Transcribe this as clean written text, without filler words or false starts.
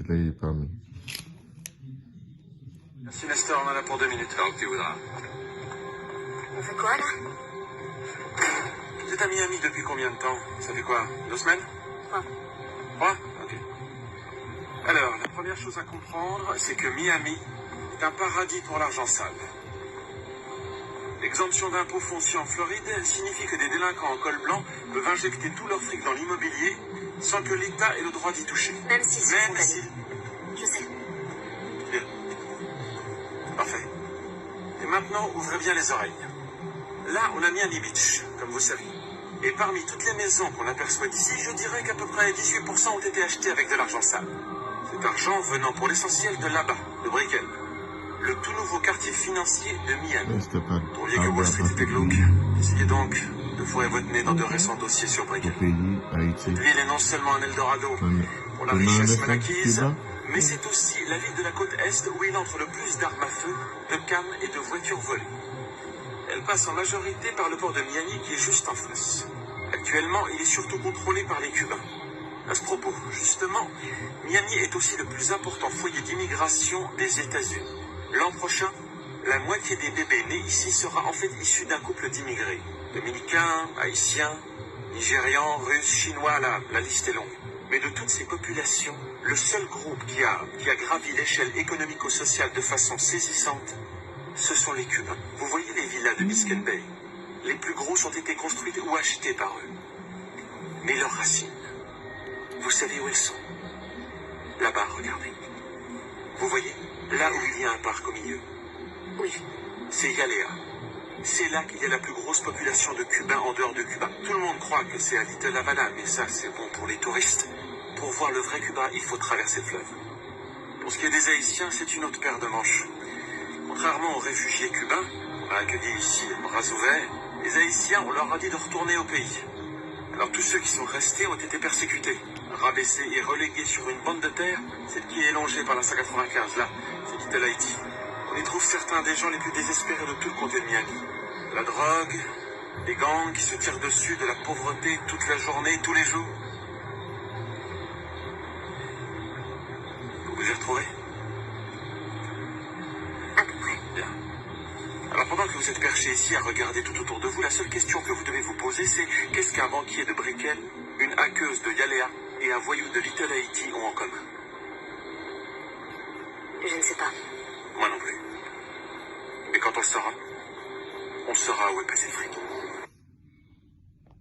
تلاقيه فاهمي. Merci Nestor, on en a pour 2 minutes. Tant que tu voudras. On fait quoi là? Vous êtes à Miami depuis combien de temps? Ça fait quoi? 2 semaines? 3. 3? Ok. Alors, la première chose à comprendre, c'est que Miami est un paradis pour l'argent sale. L'exemption d'impôts fonciers en Floride signifie que des délinquants en col blanc peuvent injecter tout leur fric dans l'immobilier sans que l'État ait le droit d'y toucher. Même s'ils sont Même condamnés. si... Je sais. Bien. Parfait. Et maintenant, ouvrez bien les oreilles. Là, on a Miami Beach, comme vous savez. Et parmi toutes les maisons qu'on aperçoit d'ici, je dirais qu'à peu près 18% ont été achetées avec de l'argent sale. Cet argent venant pour l'essentiel de là-bas, de Brickell, le tout nouveau quartier financier de Miami. Vous trouviez que Wall Street était glauque. Essayez donc de fourrer votre nez dans de récents dossiers sur Brickell. Cette ville est non seulement un Eldorado pour la richesse mal acquise, mais c'est aussi la ville de la côte Est où il entre le plus d'armes à feu, de cannes et de voitures volées. Elle passe en majorité par le port de Miami qui est juste en face. Actuellement, il est surtout contrôlé par les Cubains. À ce propos, justement, Miami est aussi le plus important foyer d'immigration des États-Unis. L'an prochain, la moitié des bébés nés ici sera en fait issue d'un couple d'immigrés. Dominicains, Haïtiens, Nigérians, Russes, Chinois, la liste est longue. Mais de toutes ces populations, le seul groupe qui a gravi l'échelle économico-sociale de façon saisissante, ce sont les Cubains. Vous voyez les villas de Biscayne Bay? Les plus grosses ont été construites ou achetées par eux. Mais leurs racines, vous savez où elles sont? Là-bas, regardez. Vous voyez? Là où il y a un parc au milieu. Oui. C'est Yalea. C'est là qu'il y a la plus grosse population de Cubains en dehors de Cuba. Tout le monde croit que c'est à Little Havana, mais ça, c'est bon pour les touristes. Pour voir le vrai Cuba, il faut traverser le fleuve. Pour ce qui est des Haïtiens, c'est une autre paire de manches. Contrairement aux réfugiés cubains, on a accueilli ici les bras ouverts, les Haïtiens, on leur a dit de retourner au pays. Alors tous ceux qui sont restés ont été persécutés, rabaissés et relégués sur une bande de terre, celle qui est élongée par la 195, là, c'est Little Haïti. On y trouve certains des gens les plus désespérés de tout le comté de Miami. De la drogue, des gangs qui se tirent dessus, de la pauvreté toute la journée, tous les jours. Vous vous y retrouvez? À peu près. Bien. Alors pendant que vous êtes perché ici à regarder tout autour de vous, la seule question que vous devez vous poser, c'est qu'est-ce qu'un banquier de Brickell, une hackeuse de Yalea et un voyou de Little Haïti ont en commun? Je ne sais pas. Moi non plus. Mais quand on le saura où est passé le fric.